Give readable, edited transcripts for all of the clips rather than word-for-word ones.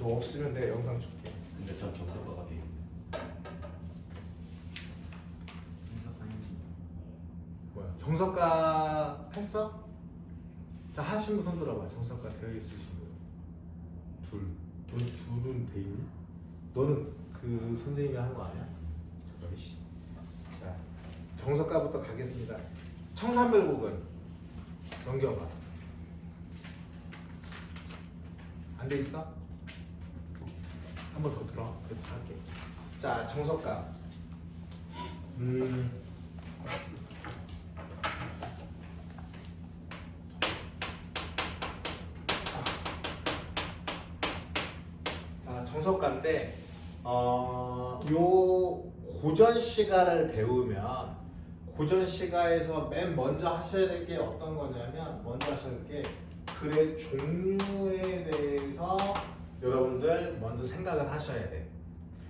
너 없으면 내가 영상 줄게. 근데 저 정석가가 돼 있는데. 뭐야? 정석가 했어? 자, 하신 분 손 들어봐. 정석가 되어 있으신 분. 둘. 넌 둘은 돼 있니? 너는 그 선생님이 한 거 아니야? 너이씨. 자, 정석가부터 가겠습니다. 청산별곡은 넘겨봐. 안 돼 있어? 한 번 더 들어. 그래도 할게. 자, 정석가. 자, 정석가인데 요 고전 시가를 배우면 고전 시가에서 맨 먼저 하셔야 될 게 어떤 거냐면 먼저 하셔야 될 게 글의 종류에 대해서 여러분들 먼저 생각을 하셔야 돼.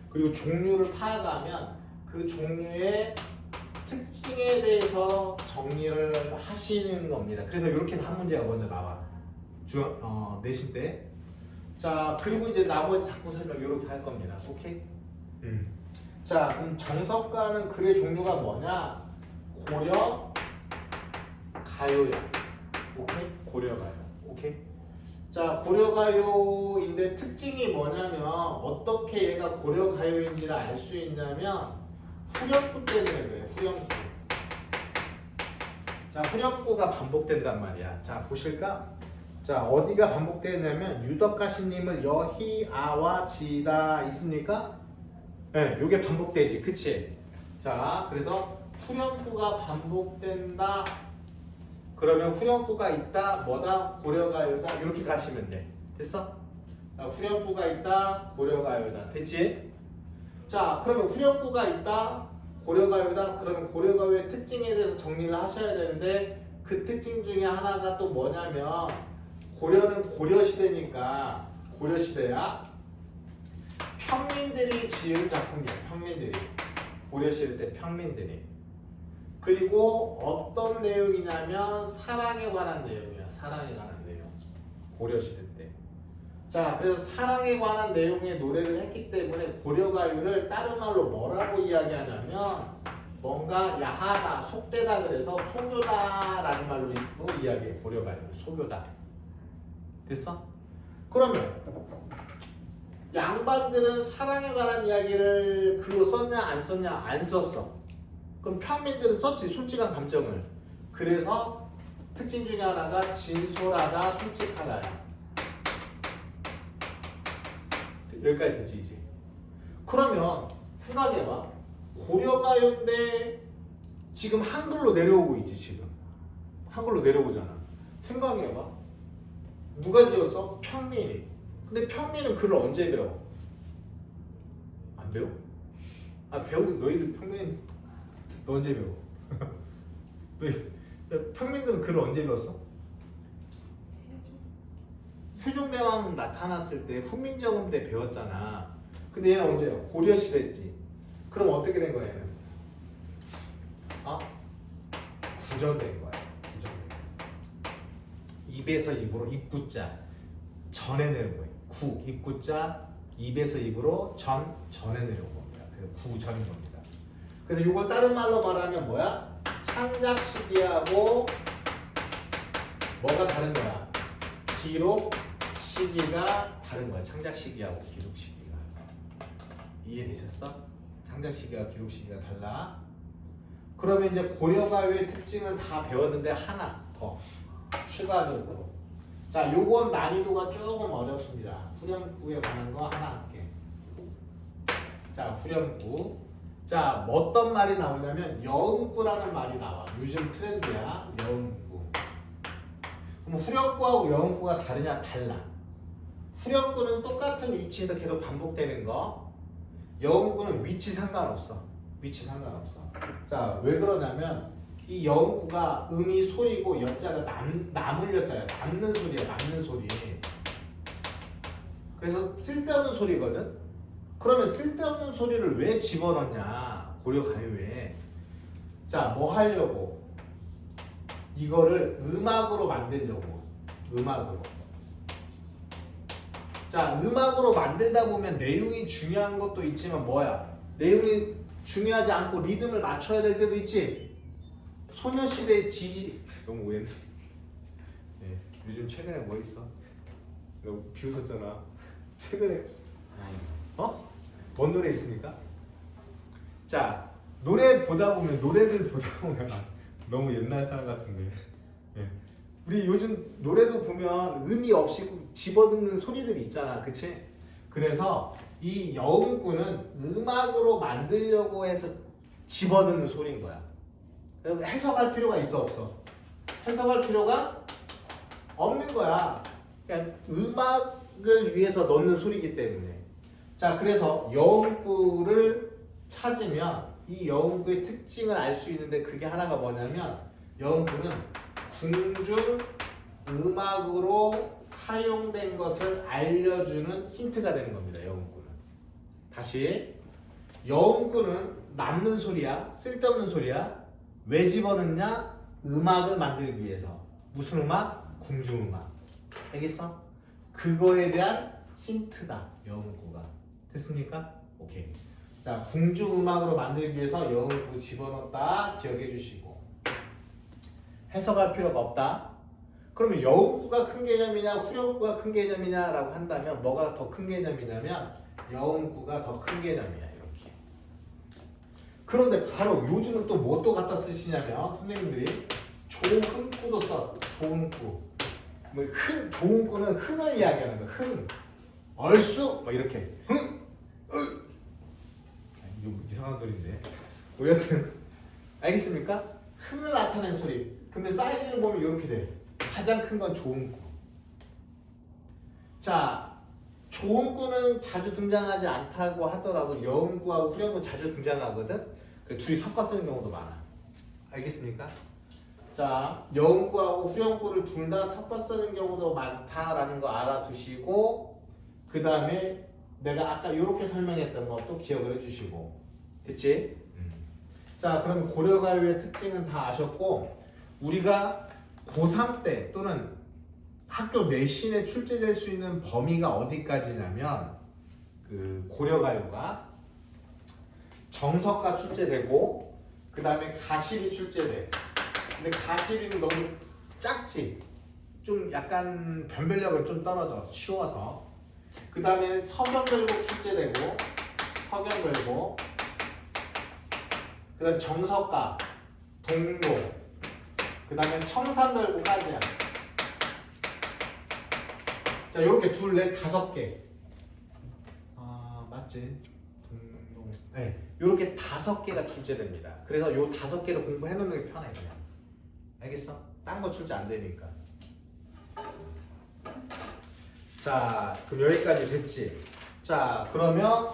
그리고 종류를 파악하면 그 종류의 특징에 대해서 정리를 하시는 겁니다. 그래서 이렇게 한 문제가 먼저 나와. 내신 때. 자, 그리고 이제 나머지 자꾸 설명 이렇게 할 겁니다. 오케이? 자, 그럼 정석가는 글의 종류가 뭐냐? 고려, 가요야. 오케이? 고려, 가요. 오케이? 자, 고려, 가요인데 특징이 뭐냐면 어떻게 얘가 고려, 가요인지를 알 수 있냐면 후렴구 때문에 그래. 후렴구. 자, 후렴구가 반복된단 말이야. 자, 보실까? 자, 어디가 반복되냐면 유덕가시님을 여희, 아와, 지다 있습니까? 네, 요게 반복되지. 그치? 자, 그래서 후렴구가 반복된다. 그러면 후렴구가 있다. 뭐다? 고려가요다. 이렇게 가시면 돼. 됐어? 자, 후렴구가 있다. 고려가요다. 됐지? 자, 그러면 후렴구가 있다. 고려가요다. 그러면 고려가요의 특징에 대해서 정리를 하셔야 되는데 그 특징 중에 하나가 또 뭐냐면 고려는 고려시대니까 고려시대야. 평민들이 지은 작품이야. 평민들이. 고려시대 때 평민들이. 그리고 어떤 내용이냐면 사랑에 관한 내용이야. 사랑에 관한 내용. 고려시대 때. 자, 그래서 사랑에 관한 내용의 노래를 했기 때문에 고려가요를 다른 말로 뭐라고 이야기하냐면 뭔가 야하다, 속되다 그래서 소교다라는 말로 이야기해. 고려가요를 소교다. 됐어? 그러면 양반들은 사랑에 관한 이야기를 글로 썼냐 안 썼냐? 안 썼어. 그럼 평민들은 썼지. 솔직한 감정을. 그래서 특징 중에 하나가 진솔하다, 솔직하다야. 여기까지 되지 이제. 그러면 생각해봐. 고려가요인데 지금 한글로 내려오고 있지. 지금 한글로 내려오잖아. 생각해봐. 누가 지었어? 평민이. 근데 평민은 글을 언제 배워? 안 배워? 아, 배우고 너희들 평민 너 언제 배워? 너희 평민들은 글을 언제 배웠어? 세종대왕 나타났을 때 훈민정음 때 배웠잖아. 근데 얘는 언제야? 고려시대지. 그럼 어떻게 된 거야 얘는? 구전된 거야. 구전된 거야. 입에서 입으로 입구자 전에 내려온 거야. 구 입구자 입에서 입으로 전에 내려온 겁니다. 그래서 구전인 겁니다. 그래서 이걸 다른 말로 말하면 뭐야? 창작 시기하고 뭐가 다른 거야? 기록 시기가 다른 거야. 창작 시기하고 기록 시기가. 이해되셨어? 창작 시기와 기록 시기가 달라. 그러면 이제 고려가요의 특징은 다 배웠는데 하나 더 추가적으로. 자, 요건 난이도가 조금 어렵습니다. 후렴구에 관한 거 하나 할게. 자, 후렴구. 자, 어떤 말이 나오냐면 여음구라는 말이 나와. 요즘 트렌드야. 여음구. 그럼 후렴구하고 여음구가 다르냐? 달라. 후렴구는 똑같은 위치에서 계속 반복되는 거. 여음구는 위치 상관없어. 위치 상관없어. 자, 왜 그러냐면 이 여음구가 음이 소리고 여자가 남을 여자야. 남는 소리야. 남는 소리. 그래서 쓸데없는 소리거든. 그러면 쓸데없는 소리를 왜 집어넣냐? 고려가요에. 자, 뭐 하려고? 이거를 음악으로 만들려고. 음악으로. 자, 음악으로 만들다 보면 내용이 중요한 것도 있지만 뭐야? 내용이 중요하지 않고 리듬을 맞춰야 될 때도 있지. 소녀시대 지지 너무 오해네. 네, 요즘 최근에 뭐 있어? 너 비웃었잖아. 최근에 뭔 노래 있습니까? 자, 노래 보다 보면 노래들 보다 보면 너무 옛날 사람 같은데. 예. 우리 요즘 노래도 보면 의미 없이 집어듣는 소리들이 있잖아, 그치? 그래서 이 여음꾼은 음악으로 만들려고 해서 집어듣는 소리인 거야. 그래서 해석할 필요가 있어, 없어? 해석할 필요가 없는 거야. 그러니까 음악을 위해서 넣는 소리이기 때문에. 자, 그래서 여음구를 찾으면 이 여음구의 특징을 알 수 있는데 그게 하나가 뭐냐면 여음구는 궁중 음악으로 사용된 것을 알려주는 힌트가 되는 겁니다. 여음구는. 다시 여음구는 남는 소리야? 쓸데없는 소리야? 왜 집어넣냐? 음악을 만들기 위해서. 무슨 음악? 궁중음악. 알겠어? 그거에 대한 힌트다. 여음구가. 됐습니까? 오케이. 자, 궁중음악으로 만들기 위해서 여음구 집어넣었다. 기억해 주시고. 해석할 필요가 없다. 그러면 여음구가 큰 개념이냐 후렴구가 큰 개념이냐 라고 한다면 뭐가 더 큰 개념이냐면 여음구가 더 큰 개념이야. 이렇게. 그런데 바로 요즘은 또 뭐 또 갖다 쓰시냐면 선생님들이 조흥구도 써. 조흥구. 뭐 조흥구는 흥을 이야기하는 거야. 흥. 얼쑤 뭐 이렇게. 흥. 이거 이상한 소리인데. 뭐 여튼 알겠습니까? 흥을 나타낸 소리. 근데 사이즈를 보면 이렇게 돼. 가장 큰 건 조흥구. 자, 조흥구는 자주 등장하지 않다고 하더라도 여음구하고 후렴구 자주 등장하거든. 그 둘이 섞어 쓰는 경우도 많아. 알겠습니까? 자, 여음구하고 후렴구를 둘 다 섞어 쓰는 경우도 많다라는 거 알아두시고 그 다음에 내가 아까 이렇게 설명했던 것도 기억을 해주시고. 됐지? 자, 그럼 고려가요의 특징은 다 아셨고 우리가 고3 때 또는 학교 내신에 출제될 수 있는 범위가 어디까지냐면 그 고려가요가 정석가 출제되고 그 다음에 가실이 출제돼. 근데 가실이는 너무 작지? 좀 약간 변별력은 좀 떨어져. 쉬워서. 그 다음에 서경별곡 출제되고 서경별곡 그 다음에 정석가, 동로 그 다음에 청산별곡까지야. 자, 이렇게 둘, 넷, 5개. 아, 맞지? 동로. 네, 이렇게 5개가 출제됩니다. 그래서 요 5개를 공부해 놓는 게 편해 그냥. 알겠어? 딴 거 출제 안 되니까. 자, 그럼 여기까지 됐지? 자, 그러면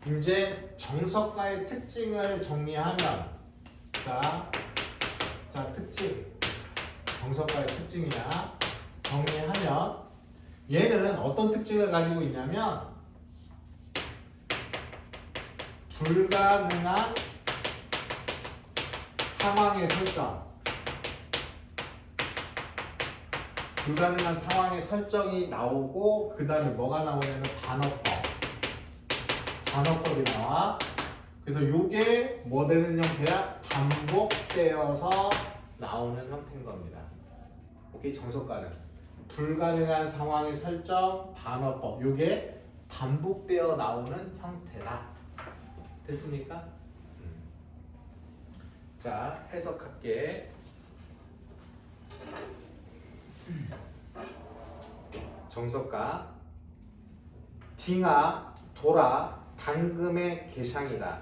이제 정석가의 특징을 정리하면 자, 특징. 정석가의 특징이야. 정리하면 얘는 어떤 특징을 가지고 있냐면 불가능한 상황의 설정. 불가능한 상황의 설정이 나오고 그 다음에 뭐가 나오냐면 반어법. 반어법이 나와. 그래서 요게 뭐 되는 형태야? 반복되어서 나오는 형태인 겁니다. 오케이, 정석가는 불가능한 상황의 설정, 반어법. 요게 반복되어 나오는 형태다. 됐습니까? 자, 해석할게. 정석가 딩아 돌아 당금의 개상이다.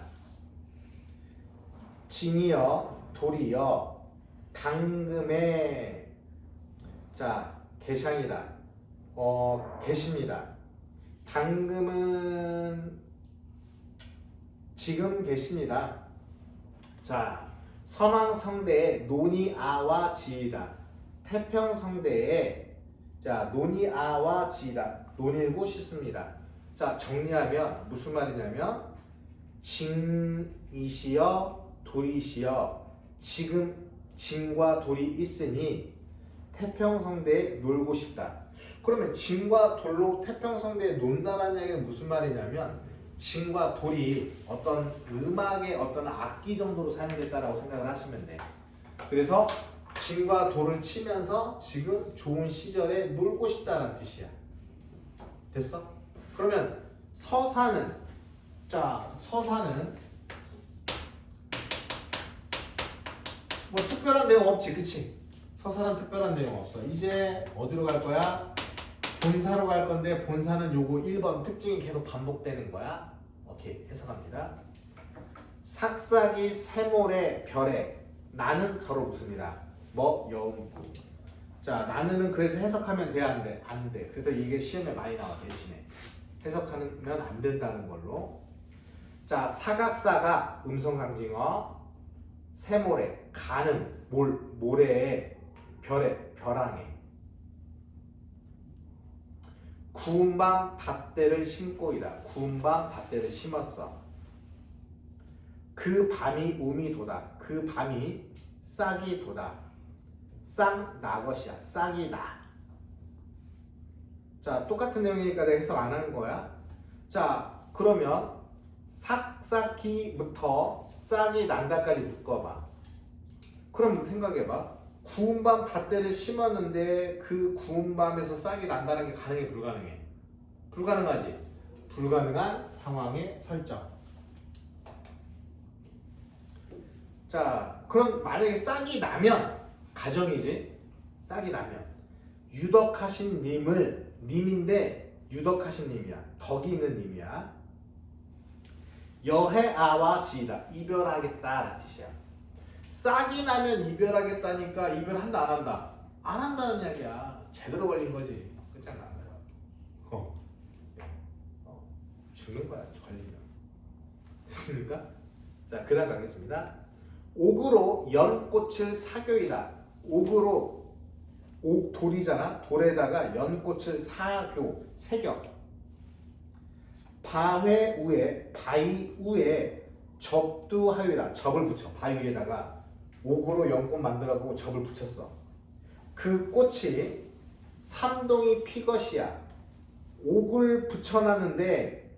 징이여 돌이여 당금의 개상이다. 계십니다. 당금은 지금 계십니다. 자, 선왕성대의 논이아와 지이다. 태평성대의 논이아와 지이다. 논일고 싶습니다. 자, 정리하면 무슨 말이냐면 징이시여 돌이시여 지금 징과 돌이 있으니 태평성대에 놀고 싶다. 그러면 진과 돌로 태평성대에 논다라는 얘기는 무슨 말이냐면 진과 돌이 어떤 음악의 어떤 악기 정도로 사용됐다라고 생각을 하시면 돼. 그래서 진과 돌을 치면서 지금 좋은 시절에 놀고 싶다는 뜻이야. 됐어? 그러면 서사는 뭐 특별한 내용 없지, 그치? 서사는 특별한 내용 없어. 이제 어디로 갈 거야? 본사로 갈 건데 본사는 요거 1번 특징이 계속 반복되는 거야. 오케이, 해석합니다. 삭삭이 새모래 별에 나는 가로 붙습니다. 뭐 여음구. 자, 나는은 그래서 해석하면 돼, 안 돼? 안 돼. 그래서 이게 시험에 많이 나와 대신에 해석하면 안 된다는 걸로. 자, 사각사각 음성강징어 새모래 가는 모래에 별에 벼랑에 구운 밤 밭대를 심고이다. 구운 밤 밭대를 심었어. 그 밤이 우미 도다. 그 밤이 싹이 도다. 싹 나것이야. 싹이 나. 자, 똑같은 내용이니까 내가 해석 안 하는 거야. 자, 그러면 삭삭이부터 싹이 난다까지 묶어봐. 그럼 생각해봐. 구운 밤 밭대를 심었는데 그 구운 밤에서 싹이 난다는 게 가능해, 불가능해? 불가능하지. 불가능한 상황의 설정. 자, 그럼 만약에 싹이 나면 가정이지. 싹이 나면 유덕하신 님인데 유덕하신 님이야. 덕이 있는 님이야. 여해아와 지이다. 이별하겠다라는 뜻이야. 싹이 나면 이별하겠다니까 이별한다 안 한다? 안 한다는 이야기야. 제대로 걸린 거지. 끝장난 거야. 죽는 거야. 걸리면. 됐습니까? 자, 그 다음 가겠습니다. 옥으로 연꽃을 사교이다. 옥으로 옥 돌이잖아. 돌에다가 연꽃을 새겨. 바위 우에 접두하유다. 접을 붙여. 바위 위에다가 옥으로 연꽃 만들어보고 접을 붙였어. 그 꽃이 삼동이 피것이야. 옥을 붙여놨는데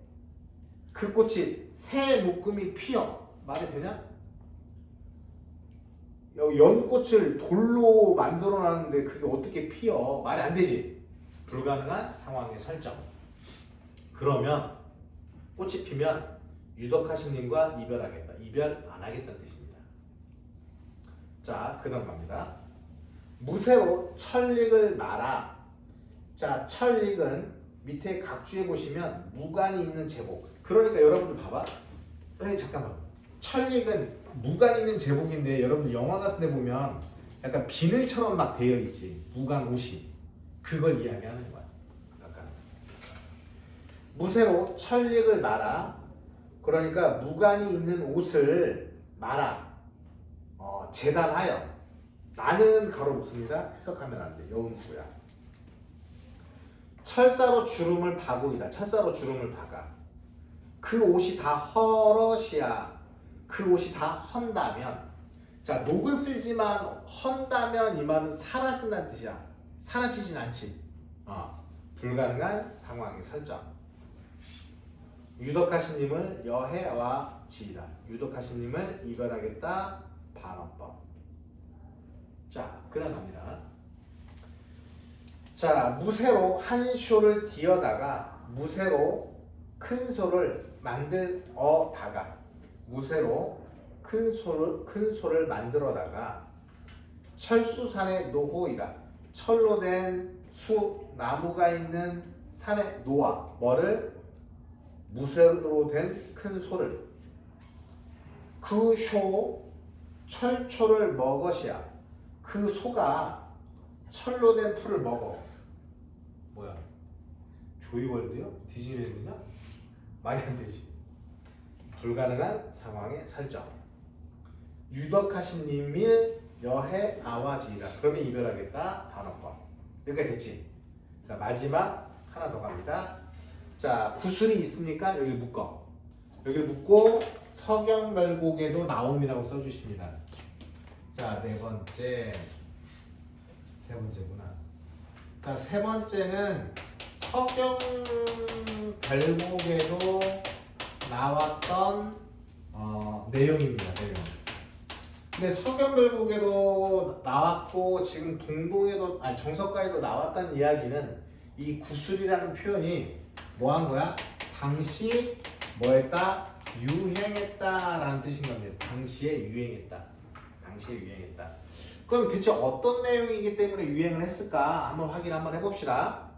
그 꽃이 새 묶음이 피어. 말이 되냐? 연꽃을 돌로 만들어놨는데 그게 어떻게 피어? 말이 안 되지. 불가능한 상황의 설정. 그러면 꽃이 피면 유덕하신 님과 이별하겠다. 이별 안 하겠다는 뜻입니다. 자, 그 다음 갑니다. 무쇠로 철릭을 말아. 자, 철릭은 밑에 각주에 보시면 무관이 있는 제복. 그러니까 여러분들 봐봐. 잠깐만. 철릭은 무관 있는 제복인데 여러분들 영화 같은 데 보면 약간 비늘처럼 막 되어 있지. 무관 옷이. 그걸 이야기하는 거야. 약간. 무쇠로 철릭을 말아. 그러니까 무관이 있는 옷을 말아. 재단하여. 나는 가로 붙습니다. 해석하면 안 돼. 여음구야. 철사로 주름을 박으이다. 철사로 주름을 박아. 그 옷이 다 헐엇이야. 그 옷이 다 헌다면. 자, 녹은 쓸지만 헌다면 이 말은 사라진다는 뜻이야. 사라지진 않지. 불가능한 상황의 설정. 유덕하신 님을 여해와 지이다. 유덕하신 님을 이별하겠다. 반어법. 자, 그 다음 갑니다. 자, 무쇠로 한 쇼를 뒤어다가 무쇠로 큰 소를 만들어다가 무쇠로 큰 소를 만들어다가 철수산의 노호이다. 철로 된 나무가 있는 산에 놓아. 뭐를? 무쇠로 된 큰 소를. 그 철초를 먹으시야. 그 소가 철로 된 풀을 먹어. 뭐야? 조이월드요? 디즈니랜드냐? 말이 안 되지. 불가능한 상황의 설정. 유덕하신 님일 여해 아와지이다. 그러면 이별하겠다. 단어법. 여기까지 됐지? 자, 마지막 하나 더 갑니다. 자, 구슬이 있습니까? 여기 묶어. 여기 묶고 서경멸곡에도 나옴이라고 써주십니다. 자, 네 번째, 세 번째구나. 자, 세 번째는 서경 별곡에도 나왔던 내용입니다. 내용. 근데 서경 별곡에도 나왔고 지금 동동에도 아니 정석가에도 나왔다는 이야기는 이 구술이라는 표현이 뭐 한 거야? 당시 뭐했다? 유행했다라는 뜻인 겁니다. 당시에 유행했다. 당시에 유행했다. 그럼 대체 어떤 내용이기 때문에 유행을 했을까? 한번 확인 한번 해봅시다.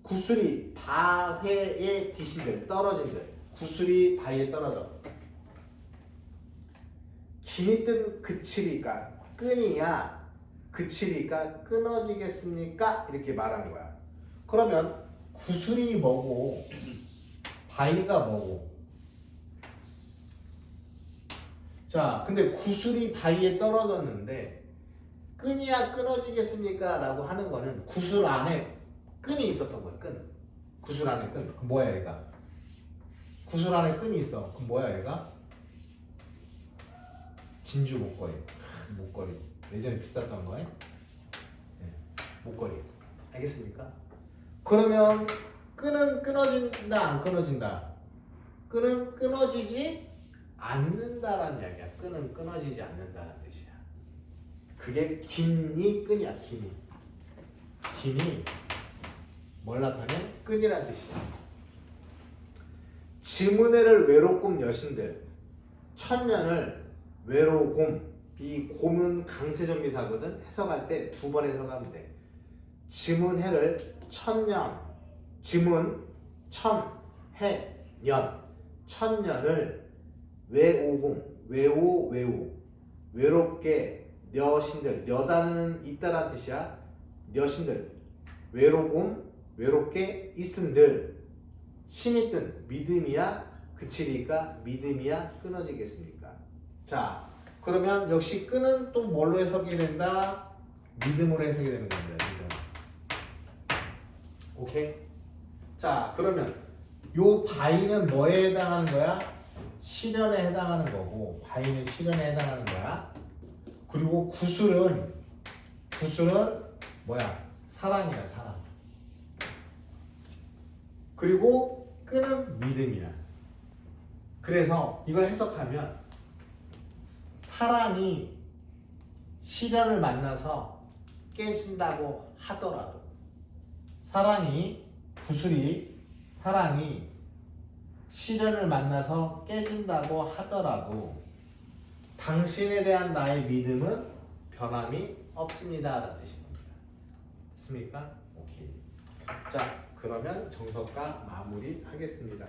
구슬이 바회에 디신들 떨어진들. 구슬이 바위에 떨어져. 긴이 뜬 그칠이가 끈이야 그칠이가 끊어지겠습니까? 이렇게 말한 거야. 그러면 구슬이 뭐고 바위가 뭐고? 자, 근데 구슬이 바위에 떨어졌는데 끈이야 끊어지겠습니까? 라고 하는 거는 구슬 안에 끈이 있었던 거야. 끈. 구슬 안에 끈. 그럼 뭐야 얘가? 구슬 안에 끈이 있어. 그럼 뭐야 얘가? 진주 목걸이. 목걸이. 예전에 비쌌던 거에. 네. 목걸이. 알겠습니까? 그러면 끈은 끊어진다 안 끊어진다? 끈은 끊어지지 않는다라는 이야기야. 끈은 끊어지지 않는다는 뜻이야. 그게 긴이 끈이야. 긴이 뭘 나타내? 끈이라는 뜻이야. 지문회를 외로꿈 여신들 천년을 외로곰. 이 곰은 강세전미사거든. 해석할 때 두 번 해석하면 돼. 지문해를 천년, 지문 천해 년 천년을 외오공 외오 외롭게 여신들 여다는 있다란 뜻이야. 여신들 외로곰 외롭게 있음들 신이 뜬 믿음이야 그치리까 믿음이야 끊어지겠습니까? 자, 그러면 역시 끈은 또 뭘로 해석이 된다? 믿음으로 해석이 되는 겁니다. 믿음. 오케이? 자, 그러면 요 바위는 뭐에 해당하는 거야? 실현에 해당하는 거고 바위는 실현에 해당하는 거야. 그리고 구슬은 뭐야? 사랑이야, 사랑. 그리고 끈은 믿음이야. 그래서 이걸 해석하면 사랑이 시련을 만나서 깨진다고 하더라도 사랑이 시련을 만나서 깨진다고 하더라도 당신에 대한 나의 믿음은 변함이 없습니다 라는 뜻입니다. 됐습니까? 오케이. 자, 그러면 정석과 마무리 하겠습니다.